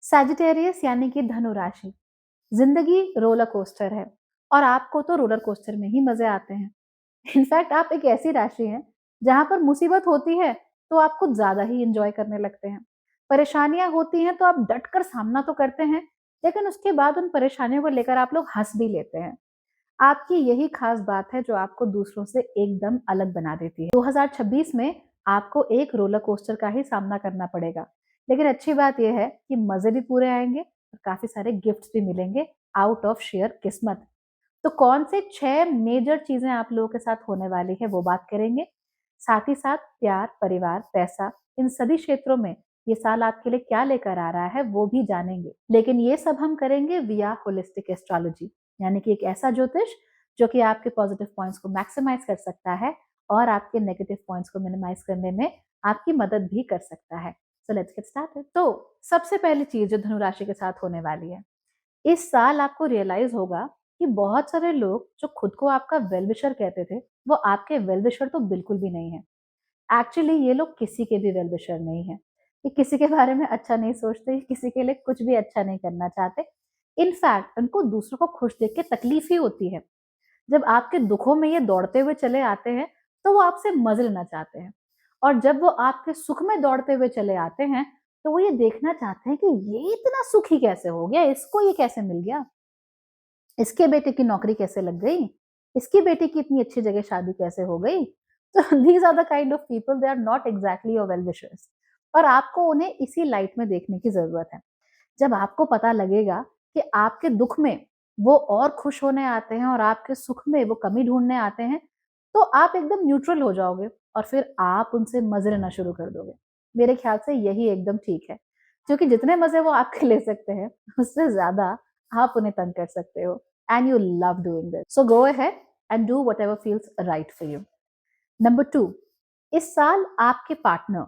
Sagittarius यानी कि धनु राशि। जिंदगी रोलर कोस्टर है और आपको तो रोलर कोस्टर में ही मजे आते हैं। इनफैक्ट आप एक ऐसी राशि हैं जहां पर मुसीबत होती है तो आप कुछ ज्यादा ही इंजॉय करने लगते हैं। परेशानियां होती हैं तो आप डटकर सामना तो करते हैं, लेकिन उसके बाद उन परेशानियों को लेकर आप लोग हंस भी लेते हैं। आपकी यही खास बात है जो आपको दूसरों से एकदम अलग बना देती है। 2026 में आपको एक रोलर कोस्टर का ही सामना करना पड़ेगा, लेकिन अच्छी बात यह है कि मजे भी पूरे आएंगे और काफी सारे गिफ्ट्स भी मिलेंगे आउट ऑफ शेयर किस्मत। तो कौन से 6 मेजर चीजें आप लोगों के साथ होने वाली है वो बात करेंगे। साथ ही साथ प्यार, परिवार, पैसा, इन सभी क्षेत्रों में ये साल आपके लिए क्या लेकर आ रहा है वो भी जानेंगे। लेकिन ये सब हम करेंगे विया होलिस्टिक एस्ट्रोलॉजी, यानी कि एक ऐसा ज्योतिष जो कि आपके पॉजिटिव पॉइंट्स को मैक्सिमाइज कर सकता है और आपके नेगेटिव पॉइंट्स को मिनिमाइज करने में आपकी मदद भी कर सकता है। So let's get started. तो सबसे पहली चीज जो धनु राशि के साथ होने वाली है, इस साल आपको रियलाइज होगा कि बहुत सारे लोग जो खुद को आपका वेल विशर कहते थे वो आपके वेल विशर तो बिल्कुल भी नहीं है। एक्चुअली ये लोग किसी के भी वेल विशर नहीं है। ये किसी के बारे में अच्छा नहीं सोचते, किसी के लिए कुछ भी अच्छा नहीं करना चाहते। इनफैक्ट उनको दूसरों को खुश देख के तकलीफ ही होती है। जब आपके दुखों में ये दौड़ते हुए चले आते हैं तो वो आपसे मजे लेना चाहते हैं, और जब वो आपके सुख में दौड़ते हुए चले आते हैं तो वो ये देखना चाहते हैं कि ये इतना सुखी कैसे हो गया, इसको ये कैसे मिल गया, इसके बेटे की नौकरी कैसे लग गई, इसकी बेटी की इतनी अच्छी जगह शादी कैसे हो गई। तो these are the kind of people, they are not exactly your well wishers. और आपको उन्हें इसी लाइट में देखने की जरूरत है। जब आपको पता लगेगा कि आपके दुख में वो और खुश होने आते हैं और आपके सुख में वो कमी ढूंढने आते हैं, तो आप एकदम न्यूट्रल हो जाओगे और फिर आप उनसे मजे लेना शुरू कर दोगे। मेरे ख्याल से यही एकदम ठीक है, क्योंकि जितने मजे वो आपके ले सकते हैं उससे ज्यादा आप उन्हें तंग कर सकते हो, and you love doing this, so go ahead and do whatever feels right for you. Number 2, इस साल आपके पार्टनर,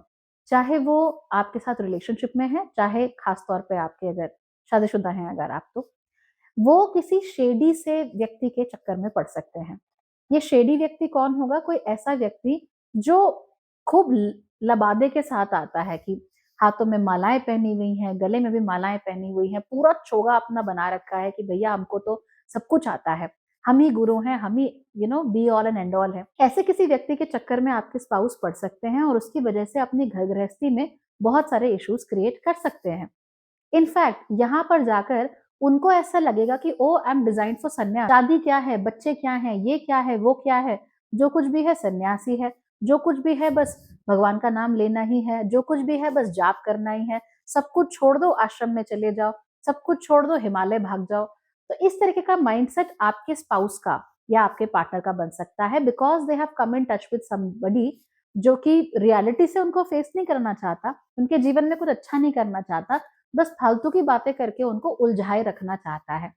चाहे वो आपके साथ रिलेशनशिप में है, चाहे खास तौर पे आपके अगर शादीशुदा हैं अगर आप, तो वो किसी शेडी से व्यक्ति के चक्कर में पड़ सकते हैं। ये शेडी व्यक्ति कौन होगा? कोई ऐसा व्यक्ति जो खूब लबादे के साथ आता है कि हाथों में मालाएं पहनी हुई हैं, गले में भी मालाएं पहनी हुई हैं, पूरा चोगा अपना बना रखा है कि भैया हमको तो सब कुछ आता है, हम ही गुरु हैं, हम ही be all and end all है। ऐसे किसी व्यक्ति के चक्कर में आपके स्पाउस पड़ सकते हैं और उसकी वजह से अपनी घर गृहस्थी में बहुत सारे इश्यूज क्रिएट कर सकते हैं। इनफैक्ट यहाँ पर जाकर उनको ऐसा लगेगा कि ओ आई एम डिजाइन फॉर सन्यास, शादी क्या है, बच्चे क्या है, ये क्या है, वो क्या है, जो कुछ भी है सन्यासी है, जो कुछ भी है बस भगवान का नाम लेना ही है, जो कुछ भी है बस जाप करना ही है, सब कुछ छोड़ दो आश्रम में चले जाओ, सब कुछ छोड़ दो हिमालय भाग जाओ। तो इस तरीके का माइंडसेट आपके स्पाउस का या आपके पार्टनर का बन सकता है, because they have come in touch with somebody जो कि रियलिटी से उनको फेस नहीं करना चाहता, उनके जीवन में कुछ अच्छा नहीं करना चाहता, बस फालतू की बातें करके उनको उलझाए रखना चाहता है।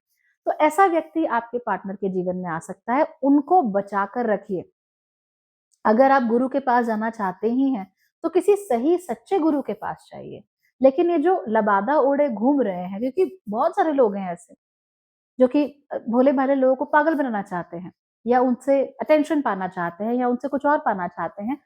तो ऐसा व्यक्ति आपके पार्टनर के जीवन में आ सकता है, उनको बचा कर रखिए। अगर आप गुरु के पास जाना चाहते ही हैं तो किसी सही सच्चे गुरु के पास जाइए। लेकिन ये जो लबादा ओढ़े घूम रहे हैं, क्योंकि बहुत सारे लोग हैं ऐसे जो कि भोले भाले लोगों को पागल बनाना चाहते हैं, या उनसे अटेंशन पाना चाहते हैं, या उनसे कुछ और पाना चाहते हैं,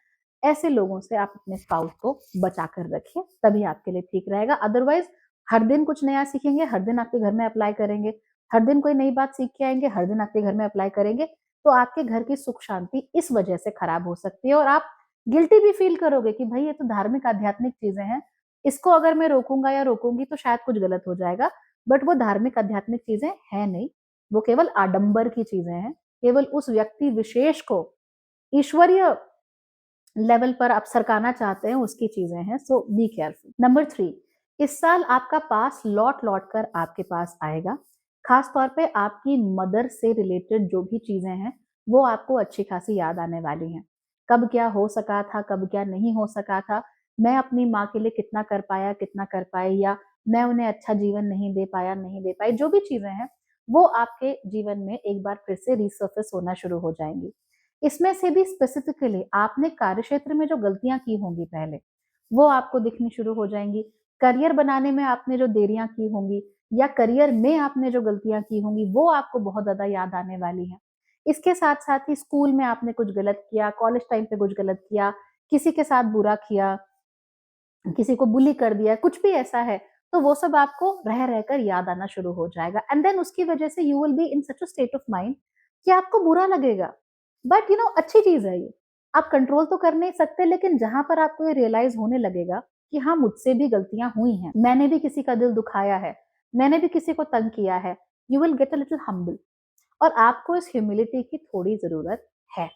ऐसे लोगों से आप अपने स्पाउस को बचा कर रखिए, तभी आपके लिए ठीक रहेगा। अदरवाइज हर दिन कुछ नया सीखेंगे, हर दिन आपके घर में अप्लाई करेंगे, हर दिन कोई नई बात सीख के आएंगे, हर दिन आपके घर में अप्लाई करेंगे, तो आपके घर की सुख शांति इस वजह से खराब हो सकती है और आप गिल्टी भी फील करोगे कि भाई ये तो धार्मिक आध्यात्मिक चीजें हैं, इसको अगर मैं रोकूंगा या रोकूंगी तो शायद कुछ गलत हो जाएगा। बट वो धार्मिक आध्यात्मिक चीजें है नहीं, वो केवल आडंबर की चीजें हैं, केवल उस व्यक्ति विशेष को ईश्वरीय लेवल पर आप सरकाना चाहते हैं उसकी चीजें हैं। सो बी केयरफुल। नंबर 3, इस साल आपका पास लौट लौट कर आपके पास आएगा। खास तौर पे आपकी मदर से रिलेटेड जो भी चीजें हैं वो आपको अच्छी खासी याद आने वाली हैं। कब क्या हो सका था, कब क्या नहीं हो सका था, मैं अपनी माँ के लिए कितना कर पाया, कितना कर पाई, या मैं उन्हें अच्छा जीवन नहीं दे पाया, नहीं दे पाई, जो भी चीजें हैं वो आपके जीवन में एक बार फिर से रिसर्फेस होना शुरू हो जाएंगी। इसमें से भी स्पेसिफिकली आपने कार्य क्षेत्र में जो गलतियां की होंगी पहले, वो आपको दिखनी शुरू हो जाएंगी। करियर बनाने में आपने जो देरियां की होंगी या करियर में आपने जो गलतियां की होंगी वो आपको बहुत ज्यादा याद आने वाली हैं। इसके साथ साथ ही स्कूल में आपने कुछ गलत किया, कॉलेज टाइम पे कुछ गलत किया, किसी के साथ बुरा किया, किसी को बुली कर दिया, कुछ भी ऐसा है तो वो सब आपको रह-रहकर याद आना शुरू हो जाएगा एंड देन उसकी वजह से you will be in such a state of mind कि आपको बुरा लगेगा। बट अच्छी चीज़ है ये। आप कंट्रोल तो कर नहीं सकते लेकिन जहाँ पर आपको ये रियलाइज़ होने लगेगा कि हाँ, मुझसे भी गलतियाँ हुई हैं। मैंने भी किसी का दिल दुखाया है, मैंने भी किसी को तंग किया है। You will get a little humble और आपको इस ह्यूमिलिटी की थोड़ी ज़रूरत है।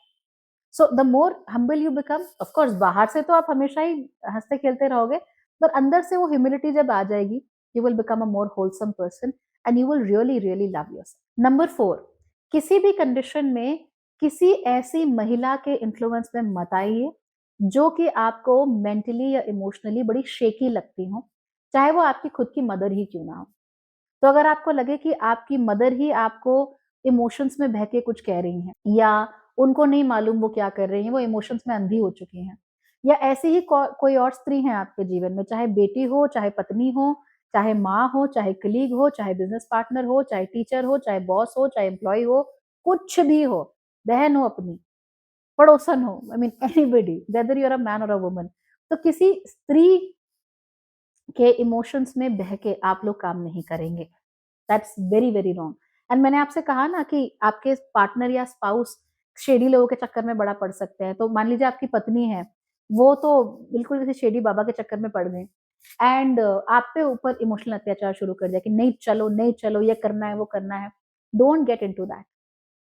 So the more humble you become of course बाहर से तो आप हमेशा ही हँसते-खेलते रहोगे, पर अंदर से वो ह्यूमिलिटी जब आ जाएगी, you will become a more wholesome person and you will really, really love yourself. Number 4 किसी भी कंडीशन में किसी ऐसी महिला के इन्फ्लुएंस में मत आइए, जो कि आपको मेंटली या इमोशनली बड़ी शेकी लगती हो, चाहे वो आपकी खुद की मदर ही क्यों ना हो। तो अगर आपको लगे कि आपकी मदर ही आपको इमोशंस में बह के कुछ कह रही हैं या उनको नहीं मालूम वो क्या कर रही हैं, वो इमोशंस में अंधी हो चुकी हैं या ऐसी ही कोई और स्त्री है आपके जीवन में, चाहे बेटी हो, चाहे पत्नी हो, चाहे माँ हो, चाहे कलीग हो, चाहे बिज़नेस पार्टनर हो, चाहे टीचर हो, चाहे बॉस हो, चाहे एम्प्लॉयी हो, कुछ भी हो, बहन हो अपनी, पड़ोसन हो, I mean anybody whether you are a man और अ वुमन। तो किसी स्त्री के इमोशंस में बह के आप लोग काम नहीं करेंगे। That's very, very wrong and मैंने आपसे कहा ना कि आपके पार्टनर या स्पाउस शेडी लोगों के चक्कर में बड़ा पड़ सकते हैं। तो मान लीजिए आपकी पत्नी है, वो तो बिल्कुल किसी शेडी बाबा के चक्कर में पड़ गई एंड आप पे ऊपर इमोशनल अत्याचार शुरू कर दिया कि नहीं चलो, ये करना है, वो करना है। Don't get into that.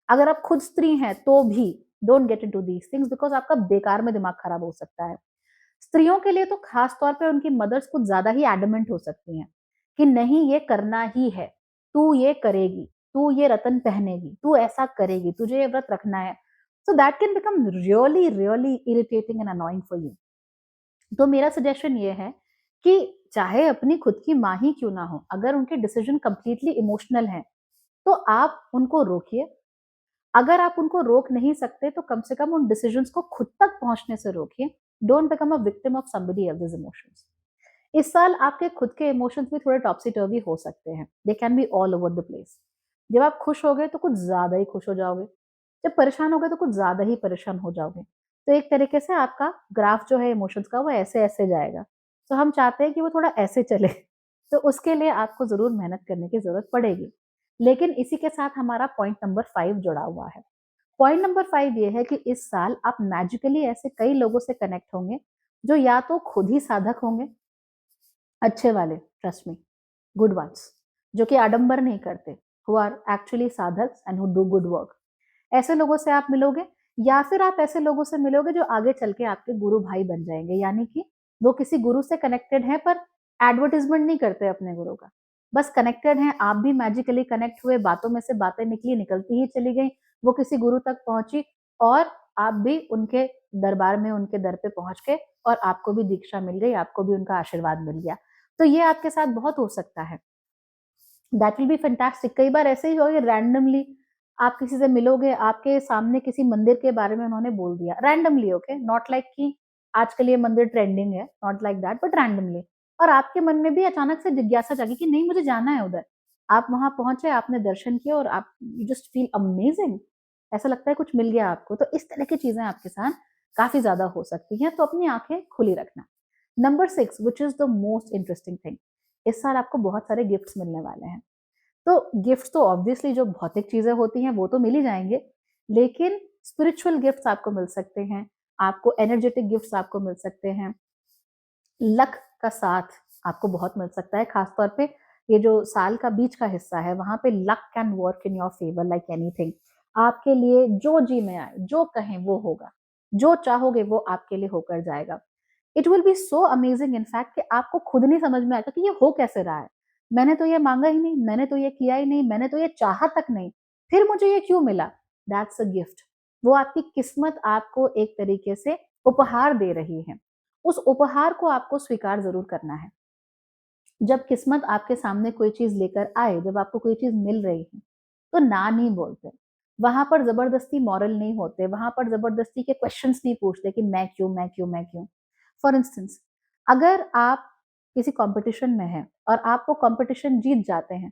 अगर आप खुद स्त्री हैं, तो भी don't get into these things because आपका बेकार में दिमाग खराब हो सकता है। स्त्रियों के लिए तो खास तौर पे उनकी मदर्स कुछ ज़्यादा ही एडमेंट हो सकती हैं, कि नहीं ये करना ही है, तू ये करेगी, तू ये रत्न पहनेगी, तू ऐसा करेगी, तुझे ये व्रत रखना है। So that can become really, really irritating and annoying for you. तो मेरा सजेशन ये है कि चाहे अपनी खुद की माँ ही क्यों ना हो, अगर उनके डिसीजन कंप्लीटली इमोशनल हैं, तो आप उनको रोकिए। अगर आप उनको रोक नहीं सकते तो कम से कम उन डिसीजंस को खुद तक पहुंचने से रोकिए। Don't become a victim of somebody else's emotions. इस साल आपके खुद के इमोशंस भी थोड़े टॉप्सी टर्वी हो सकते हैं। They can be all over the place. जब आप खुश हो गए तो कुछ ज्यादा ही खुश हो जाओगे, जब परेशान हो गए तो कुछ ज्यादा ही परेशान हो जाओगे। तो एक तरीके से आपका ग्राफ जो है इमोशंस का वो ऐसे ऐसे जाएगा। तो हम चाहते हैं कि वो थोड़ा ऐसे चले तो उसके लिए आपको जरूर मेहनत करने की जरूरत पड़ेगी। लेकिन इसी के साथ हमारा पॉइंट नंबर 5 जुड़ा हुआ है। पॉइंट नंबर 5 ये है कि इस साल आप मैजिकली ऐसे कई लोगों से कनेक्ट होंगे, जो या तो खुद ही साधक होंगे, अच्छे वाले, ट्रस्ट मी, गुड वन्स, जो कि आडंबर नहीं करते, हु आर एक्चुअली साधक्स and who do good work. ऐसे लोगों से आप मिलोगे या फिर आप ऐसे लोगों से मिलोगे जो आगे चल के आपके गुरु भाई बन जाएंगे, यानी कि वो किसी गुरु से कनेक्टेड है पर एडवर्टीजमेंट नहीं करते अपने गुरु का, बस कनेक्टेड हैं। आप भी मैजिकली कनेक्ट हुए, बातों में से बातें निकली, निकलती ही चली गई, वो किसी गुरु तक पहुंची और आप भी उनके दरबार में, उनके दर पे पहुंच के और आपको भी दीक्षा मिल गई, आपको भी उनका आशीर्वाद मिल गया। तो ये आपके साथ बहुत हो सकता है। That will be fantastic. कई बार ऐसे ही होगा रैंडमली आप किसी से मिलोगे, आपके सामने किसी मंदिर के बारे में उन्होंने बोल दिया रैंडमली, ओके, नॉट लाइक कि आजकल ये मंदिर ट्रेंडिंग है, not like that, but randomly. और आपके मन में भी अचानक से जिज्ञासा जागी कि नहीं मुझे जाना है उधर। आप वहां पहुंचे, आपने दर्शन किए और आप यू जस्ट फील अमेजिंग, ऐसा लगता है कुछ मिल गया आपको। तो इस तरह की चीजें आपके साथ काफी ज्यादा हो सकती हैं, तो अपनी आंखें खुली रखना। Number 6 which is the most interesting thing, इस साल आपको बहुत सारे गिफ्ट्स मिलने वाले हैं। तो गिफ्ट्स तो ऑब्वियसली जो भौतिक चीजें होती हैं वो तो मिल ही जाएंगे, लेकिन स्पिरिचुअल गिफ्ट्स आपको मिल सकते हैं, आपको एनर्जेटिक गिफ्ट्स आपको मिल सकते हैं, लक का साथ आपको बहुत मिल सकता है। खासतौर पे ये जो साल का बीच का हिस्सा है, वहां पे luck can work in your favour like anything. आपके लिए जो जी में आए, जो कहें वो होगा, जो चाहोगे वो आपके लिए होकर जाएगा। It will be so amazing in fact कि आपको खुद नहीं समझ में आएगा कि ये हो कैसे रहा है। मैंने तो ये मांगा ही नहीं, मैंने तो ये किया ही नहीं, मैंने तो ये चाहा तक नहीं, फिर मुझे ये क्यों मिला। That's a gift. वो आपकी किस्मत आपको एक तरीके से उपहार दे रही है। उस उपहार को आपको स्वीकार जरूर करना है। जब किस्मत आपके सामने कोई चीज लेकर आए, जब आपको कोई चीज मिल रही है, तो ना नहीं बोलते। वहां पर जबरदस्ती मॉरल नहीं होते, वहां पर जबरदस्ती के क्वेश्चंस नहीं पूछते कि मैं क्यों, मैं क्यों, मैं क्यों। फॉर इंस्टेंस, अगर आप किसी कंपटीशन में हैं और आप वो कंपटीशन जीत जाते हैं,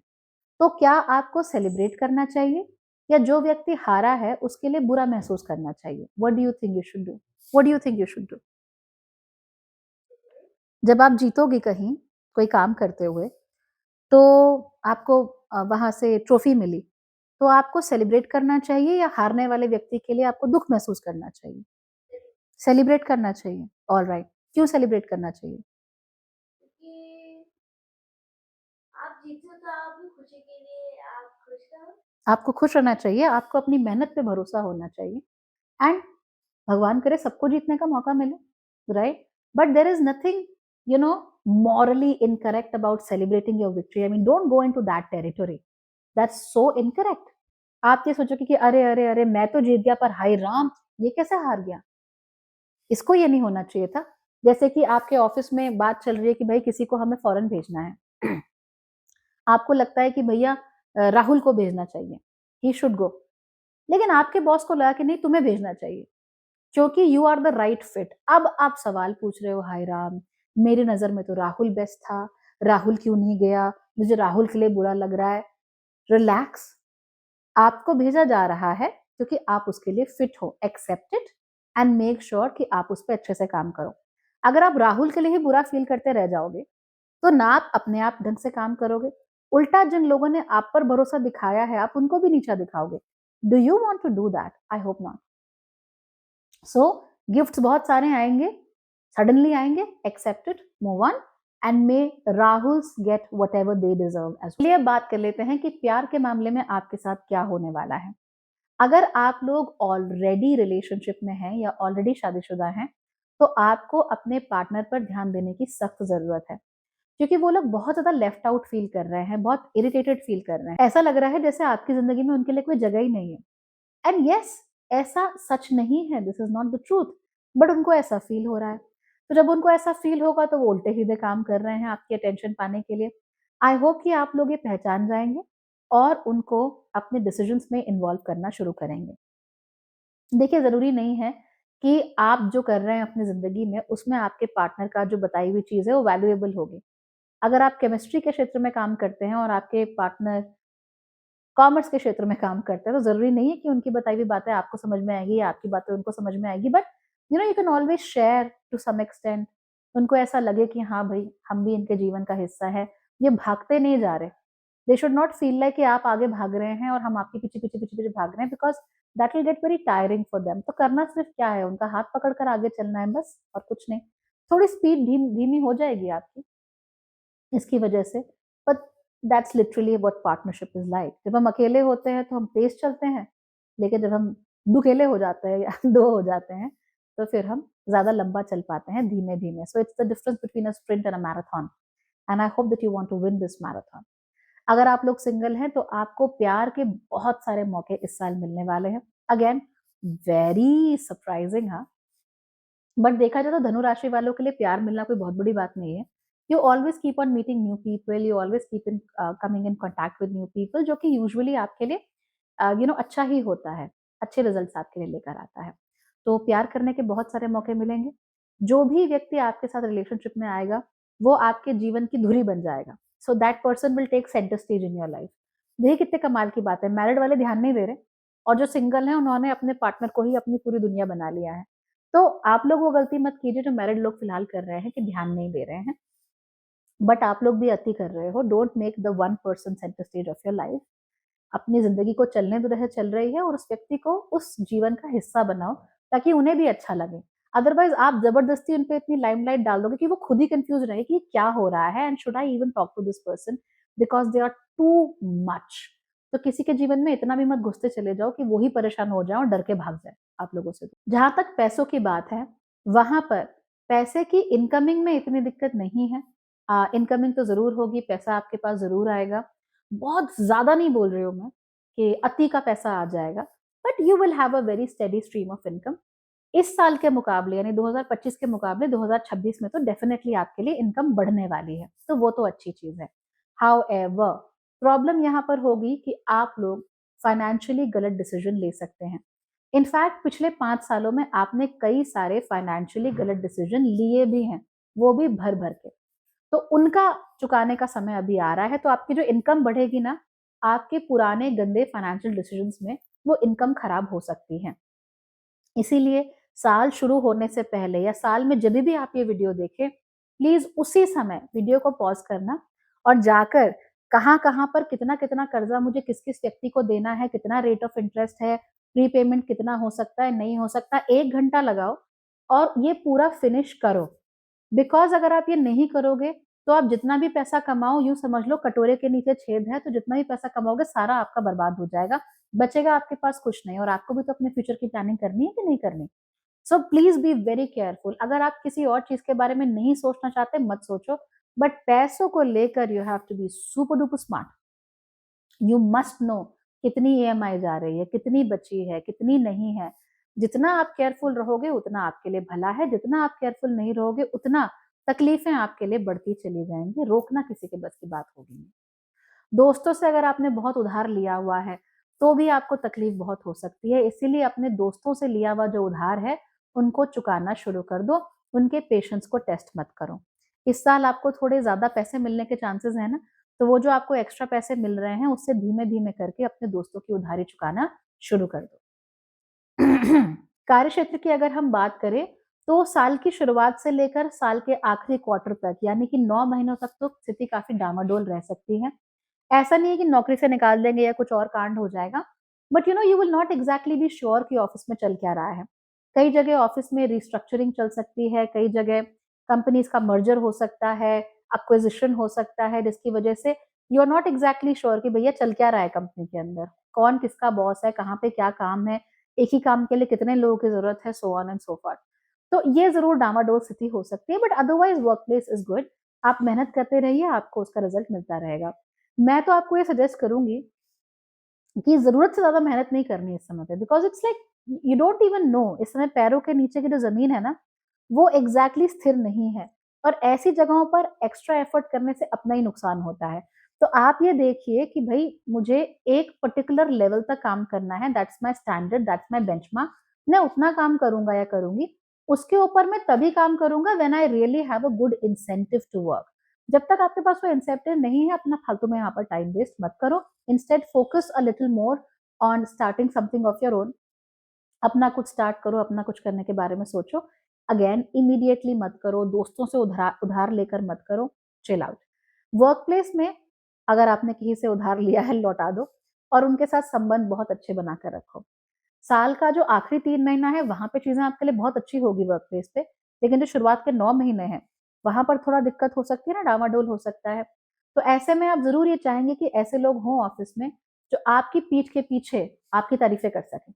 तो क्या आपको सेलिब्रेट करना चाहिए या जो व्यक्ति हारा है उसके लिए बुरा महसूस करना चाहिए? What do you think you should do? What do you think you should do? जब आप जीतोगे कहीं कोई काम करते हुए, तो आपको वहाँ से ट्रॉफी मिली, तो आपको सेलिब्रेट करना चाहिए या हारने वाले व्यक्ति के लिए आपको दुःख महसूस करना चाहिए? सेलिब्रेट करना चाहिए, ऑलराइट। क्यों सेलिब्रेट करना चाहिए? क्योंकि आप जीते हो तो आप भी खुशी के लिए आप खुश रहो। आपको खुश रहना चाहिए, आपको अपनी मेहनत पे भरोसा होना चाहिए एंड भगवान करे सबको जीतने का मौका मिले, right? But there is nothing, you know, morally incorrect about celebrating your victory. I mean, don't go into that territory. That's so incorrect. आप ये सोचोगे कि अरे, अरे, अरे! मैं तो जीत गया पर हाय राम! ये कैसे हार गया? इसको ये नहीं होना चाहिए था। जैसे कि आपके ऑफ़िस में बात चल रही है कि भई किसी को हमें फ़ॉरेन भेजना है। आपको लगता है कि भैया राहुल को भेजना चाहिए, ही शुड गो। लेकिन आपके बॉस को लगा कि नहीं तुम्हें भेजना चाहिए, क्योंकि you are the right fit. अब आप सवाल पूछ रहे हो, हाय राम! मेरी नज़र में तो राहुल बेस्ट था, राहुल क्यों नहीं गया? मुझे राहुल के लिए बुरा लग रहा है। रिलैक्स, आपको भेजा जा रहा है क्योंकि आप उसके लिए फिट हो। Accept it and make sure कि आप उस पे अच्छे से काम करो। अगर आप राहुल के लिए ही बुरा फ़ील करते रह जाओगे, तो ना आप अपने आप ढंग से काम करोगे, उल्टा जिन लोगों ने आप पर भरोसा दिखाया है, आप उनको भी नीचा दिखाओगे। Do you want to do that? I hope not. So gifts बहुत सारे आएँगे, सडनली आएँगे, accept it, move on and may Rahuls get whatever they deserve as well. चलिए अब बात कर लेते हैं कि प्यार के मामले में आपके साथ क्या होने वाला है। अगर आप लोग ऑलरेडी रिलेशनशिप में हैं या ऑलरेडी शादीशुदा हैं, तो आपको अपने पार्टनर पर ध्यान देने की सख्त ज़रूरत है। क्योंकि वो लोग बहुत ज़्यादा लेफ्ट आउट फ़ील कर रहे हैं, बहुत इरिटेटेड फ़ील कर रहे हैं। ऐसा लग रहा है जैसे आपकी ज़िंदगी में उनके लिए कोई जगह ही नहीं है। एंड येस, ऐसा सच नहीं है, this is not the truth, but उनको ऐसा फ़ील हो रहा है। तो जब उनको ऐसा फ़ील होगा तो वो उल्टे-सीधे काम कर रहे हैं आपकी अटेंशन पाने के लिए। आई होप कि आप लोग ये पहचान जाएँगे और उनको अपने डिसिज़न्स में इन्वॉल्व करना शुरू करेंगे। देखिए, ज़रूरी नहीं है कि आप जो कर रहे हैं अपनी ज़िंदगी में, उसमें आपके पार्टनर का जो बताई हुई चीज़ है, वो वैल्यूएबल होगी। अगर आप केमिस्ट्री के क्षेत्र में काम करते हैं और आपके पार्टनर कॉमर्स के क्षेत्र में काम करते हैं, तो ज़रूरी नहीं है कि उनकी बताई हुई बातें आपको समझ में आएँगी या आपकी बातें उनको समझ में आएँगी, but you can always share to some extent. उनको ऐसा लगे कि हाँ भई, हम भी इनके जीवन का हिस्सा हैं, ये भागते नहीं जा रहे। They should not feel like कि आप आगे भाग रहे हैं और हम आपके पीछे-पीछे भाग रहे हैं, because that will get very tiring for them. तो करना सिर्फ क्या है, उनका हाथ पकड़ कर आगे चलना है बस, और कुछ नहीं। थोड़ी स्पीड धीमी हो जाएगी आपकी इसकी वजह से, but that's literally what partnership is like. जब हम अकेले होते हैं तो हम तेज़ चलते हैं, लेकिन जब हम दुकेले हो जाते हैं या 2 हो जाते हैं, तो फिर हम ज़्यादा लंबा चल पाते हैं धीमे-धीमे। So it's the difference between a sprint and a marathon, and I hope that you want to win this marathon. अगर आप लोग सिंगल हैं तो आपको प्यार के बहुत सारे मौके इस साल मिलने वाले हैं। अगेन, वेरी सरप्राइजिंग, हाँ। बट देखा जाए तो धनु राशि वालों के लिए प्यार मिलना कोई बहुत बड़ी बात नहीं है। You always keep on meeting new people, you always keep in coming in contact with new people, जो कि यूजुअली आपके लिए अच्छा ही होता है, अच्छे रिजल्ट्स आपके लिए लेकर आता है। तो प्यार करने के बहुत सारे मौके मिलेंगे। जो भी व्यक्ति आपके साथ रिलेशनशिप में आएगा, वो आपके जीवन की धुरी बन जाएगा। So that person will take centre stage in your life. देखिए कितने कमाल की बात है, मैरिड वाले ध्यान नहीं दे रहे और जो सिंगल हैं उन्होंने अपने पार्टनर को ही अपनी पूरी दुनिया बना लिया है। तो आप लोग वो गलती मत कीजिए जो मैरिड लोग फिलहाल कर रहे हैं कि ध्यान नहीं दे रहे हैं। बट आप लोग भी अति कर रहे हो। Don't make the one person centre stage of your life. अपनी ज़िंदगी को चलने दो, रहे चल रही है, और उस व्यक्ति को उस जीवन का हिस्सा बनाओ ताकि उन्हें भी अच्छा लगे। अदरवाइज़ आप ज़बरदस्ती उन पे इतनी लाइमलाइट डाल दोगे कि वो खुद ही कन्फ्यूज़ रहे कि ये क्या हो रहा है, and should I even talk to this person because they are too much. तो किसी के जीवन में इतना भी मत घुसते चले जाओ कि वो ही परेशान हो जाए और डर के भाग जाए आप लोगों से। जहाँ तक पैसों की बात है, वहाँ पर पैसे की इनकमिंग में इतनी दिक्कत नहीं है। इनकमिंग तो ज़रूर होगी, पैसा आपके पास ज़रूर आएगा। बहुत ज़्यादा नहीं बोल रही हूँ मैं कि अति का पैसा आ जाएगा, but you will have a very steady stream of income. इस साल के मुकाबले यानी 2025 के मुकाबले 2026 में तो डेफिनिटली आपके लिए इनकम बढ़ने वाली है, तो वो तो अच्छी चीज़ है। हाउएवर, प्रॉब्लम यहाँ पर होगी कि आप लोग फाइनेंशियली गलत डिसीजन ले सकते हैं। इनफैक्ट पिछले 5 सालों में आपने कई सारे फाइनेंशियली गलत डिसीजन लिए भी हैं, वो भी भर-भर के। तो उनका चुकाने का समय अभी आ रहा है, तो आपकी जो इनकम बढ़ेगी ना, आपके पुराने गंदे फाइनेंशियल डिसीजंस में वो इनकम खराब हो सकती है। इसीलिए साल शुरू होने से पहले या साल में जभी भी आप ये वीडियो देखें, प्लीज उसी समय वीडियो को पॉज करना और जाकर कहाँ पर कितना कितना कर्जा मुझे किस किस व्यक्ति को देना है, कितना रेट ऑफ इंटरेस्ट है, प्रीपेमेंट कितना हो सकता है, नहीं हो सकता, 1 घंटा लगाओ और ये पूरा फिनिश करो। बिकॉज अगर आप ये नहीं करोगे तो आप जितना भी पैसा कमाओ, यूं समझ लो कटोरे के नीचे छेद है, तो जितना भी पैसा कमाओगे सारा आपका बर्बाद हो जाएगा, बचेगा आपके पास कुछ नहीं। और आपको भी तो अपने फ्यूचर की प्लानिंग करनी है कि नहीं करनी। So please be very careful. अगर आप किसी और चीज के बारे में नहीं सोचना चाहते मत सोचो, बट पैसों को लेकर you have to be super duper smart. You must know कितनी ईएमआई जा रही है, कितनी बची है, कितनी नहीं है। जितना आप केयरफुल रहोगे उतना आपके लिए भला है, जितना आप केयरफुल नहीं रहोगे उतना तकलीफें आपके लिए बढ़ती चली जाएंगी। रोकना किसी के बस की बात होगी नहीं। दोस्तों से अगर आपने बहुत उधार लिया हुआ है तो भी आपको तकलीफ बहुत हो सकती है, इसीलिए अपने दोस्तों से लिया हुआ जो उधार है उनको चुकाना शुरू कर दो, उनके पेशेंस को टेस्ट मत करो। इस साल आपको थोड़े ज्यादा पैसे मिलने के चांसेस है ना, तो वो जो आपको एक्स्ट्रा पैसे मिल रहे हैं उससे धीमे धीमे करके अपने दोस्तों की उधारी चुकाना शुरू कर दो। कार्य क्षेत्र की अगर हम बात करें तो साल की शुरुआत से लेकर साल के आखिरी क्वार्टर तक यानी कि 9 महीनों तक तो स्थिति काफी डामाडोल रह सकती है। ऐसा नहीं है कि नौकरी से निकाल देंगे या कुछ और कांड हो जाएगा, but you will not exactly be sure कि ऑफिस में चल क्या रहा है। कई जगह ऑफिस में रिस्ट्रक्चरिंग चल सकती है, कई जगह कंपनीज का मर्जर हो सकता है, एक्विजिशन हो सकता है, जिसकी वजह से you are not exactly sure कि भैया चल क्या रहा है कंपनी के अंदर, कौन किसका बॉस है, कहाँ पे क्या काम है, एक ही काम के लिए कितने लोगों की जरूरत है, so on and so forth. तो ये जरूर डामाडोल स्थिति हो सकती है, but otherwise work place is good. आप मेहनत करते रहिए, आपको उसका रिजल्ट मिलता रहेगा। मैं तो आपको ये सजेस्ट करूंगी कि जरूरत से ज्यादा मेहनत नहीं करनी इस समय पे, because it's like you don't even know इस समय पैरों के नीचे की जो जमीन है ना वो एग्जैक्टली स्थिर नहीं है, और ऐसी जगहों पर एक्स्ट्रा एफर्ट करने से अपना ही नुकसान होता है। तो आप ये देखिए कि भाई मुझे एक पर्टिकुलर लेवल तक काम करना है, that's my standard, that's my benchmark, मैं उतना काम करूंगा या करूंगी, उसके ऊपर मैं तभी काम करूंगा when I really have a good incentive to work. जब तक आपके पास वो इंसेंटिव नहीं है अपना फालतू में यहाँ पर टाइम वेस्ट मत करो। Instead focus a little more on starting something of your own. अपना कुछ स्टार्ट करो, अपना कुछ करने के बारे में सोचो। अगेन इमीडिएटली मत करो, दोस्तों से उधार उधार लेकर मत करो, चिल आउट। वर्क प्लेस में अगर आपने किसी से उधार लिया है लौटा दो और उनके साथ संबंध बहुत अच्छे बनाकर रखो। साल का जो आखिरी 3 महीना है वहां पे चीजें आपके लिए बहुत अच्छी होगी वर्क प्लेस पे, लेकिन जो शुरुआत के 9 महीने हैं वहां पर थोड़ा दिक्कत हो सकती है ना, डामाडोल हो सकता है। तो ऐसे में आप जरूर ये चाहेंगे कि ऐसे लोग हों ऑफिस में जो आपकी पीठ के पीछे आपकी तारीफें कर सकें,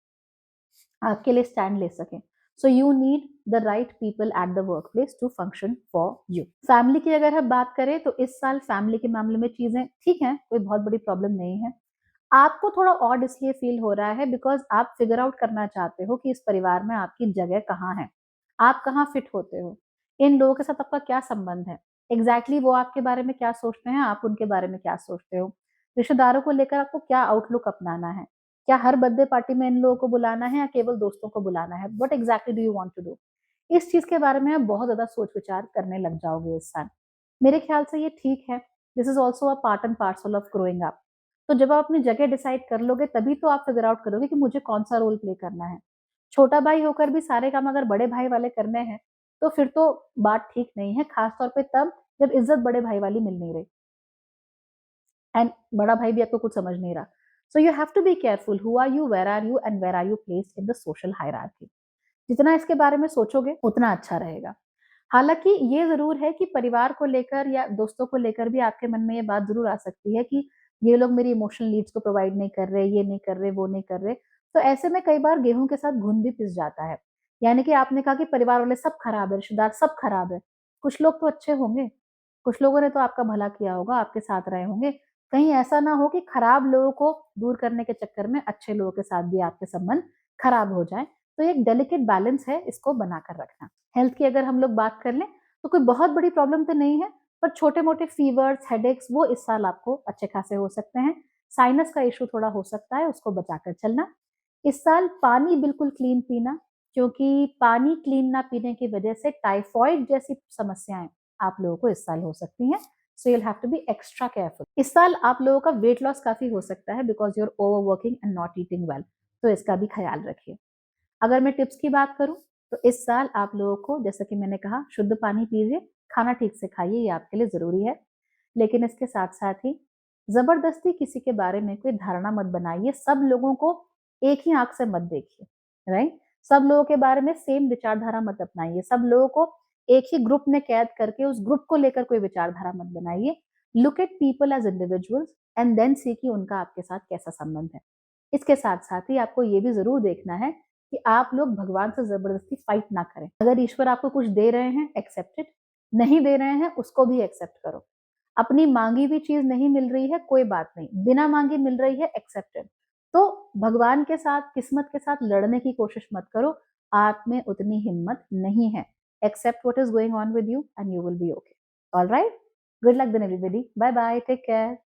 आपके लिए स्टैंड ले सकें। So you need the right people at the workplace to function for you. Family की अगर हम बात करें तो इस साल फैमिली के मामले में चीजें ठीक हैं, कोई बहुत बड़ी प्रॉब्लम नहीं है। आपको थोड़ा ऑड इसलिए फील हो रहा है बिकॉज आप फिगर आउट करना चाहते हो कि इस परिवार में आपकी जगह कहाँ है, आप कहाँ फिट होते हो, इन लोगों के साथ आपका क्या संबंध है, एग्जैक्टली वो आपके बारे में क्या सोचते हैं, आप उनके बारे में क्या सोचते हो, रिश्तेदारों को लेकर आपको क्या आउटलुक अपनाना है, क्या हर बर्थडे पार्टी में इन लोगों को बुलाना है या केवल दोस्तों को बुलाना है, what exactly do you want to do. इस चीज के बारे में आप बहुत ज्यादा सोच विचार करने लग जाओगे इस साल। मेरे ख्याल से ये ठीक है, this is also a part and parcel of growing up. तो जब आप अपनी जगह डिसाइड कर लोगे तभी तो आप फिगर आउट करोगे कि मुझे कौन सा रोल प्ले करना है। छोटा भाई होकर भी सारे काम अगर बड़े भाई वाले करने हैं तो फिर तो बात ठीक नहीं है, खासतौर पे तब जब इज्जत बड़े भाई वाली मिल नहीं रही एंड बड़ा भाई भी आपको कुछ समझ नहीं रहा। So you have to be careful, who are you, where are you and where are you placed in the social hierarchy. जितना इसके बारे में सोचोगे उतना अच्छा रहेगा। हालांकि ये जरूर है कि परिवार को लेकर या दोस्तों को लेकर भी आपके मन में ये बात जरूर आ सकती है कि ये लोग मेरी इमोशनल नीड्स को प्रोवाइड नहीं कर रहे, ये नहीं कर रहे, वो नहीं कर रहे। तो ऐसे में कई बार गेहूं के साथ घुन भी पिस जाता है। यानी कि आपने कहा कि परिवार वाले सब खराब है, रिश्तेदार सब खराब है, कुछ लोग तो अच्छे होंगे, कुछ लोगों ने तो आपका भला किया होगा, आपके साथ रहे होंगे। कहीं ऐसा ना हो कि खराब लोगों को दूर करने के चक्कर में अच्छे लोगों के साथ भी आपके संबंध खराब हो जाए। तो एक डेलिकेट बैलेंस है, इसको बनाकर रखना। हेल्थ की अगर हम लोग बात कर लें तो कोई बहुत बड़ी प्रॉब्लम तो नहीं है, पर छोटे मोटे फीवर्स, हेडेक्स वो इस साल आपको अच्छे खासे हो सकते हैं। साइनस का इशू थोड़ा हो सकता है, उसको बचाकर चलना। इस साल पानी बिल्कुल क्लीन पीना, क्योंकि पानी क्लीन ना पीने की वजह से टाइफॉइड जैसी समस्याएं आप लोगों को इस साल हो सकती हैं। So you'll have to be extra careful. इस साल आप लोगों का वेट लॉस काफी हो सकता है because you are overworking and not eating well, तो इसका भी ख्याल रखिए। अगर मैं टिप्स की बात करूं तो इस साल आप लोगों को, जैसा कि मैंने कहा, शुद्ध पानी पीजिए, खाना ठीक से खाइए, ये आपके लिए ज़रूरी है। लेकिन इसके साथ-साथ ही ज़बरदस्ती किसी के बारे में कोई धारणा मत बनाइए, सब लोगों को एक ही आँख से मत देखिए, राइट? सब लोगों के बारे में सेम विचारधारा मत अपनाइए, सब लोगों को एक ही ग्रुप में कैद करके उस ग्रुप को लेकर कोई विचारधारा मत बनाइए। Look at people as individuals and then see कि उनका आपके साथ कैसा संबंध है। इसके साथ-साथ ही आपको ये भी ज़रूर देखना है कि आप लोग भगवान से ज़बरदस्ती फाइट ना करें। अगर ईश्वर आपको कुछ दे रहे हैं, एक्सेप्ट इट, नहीं दे रहे हैं, उसको भी एक्सेप्ट करो। अपनी माँगी हुई चीज़ नहीं मिल रही है, कोई बात नहीं, बिना माँगे मिल रही है, एक्सेप्ट इट। तो भगवान के साथ, किस्मत के साथ लड़ने की कोशिश मत करो, आप में उतनी हिम्मत नहीं है। Accept what is going on with you and you will be okay. Alright? Good luck then everybody. Bye bye, take care.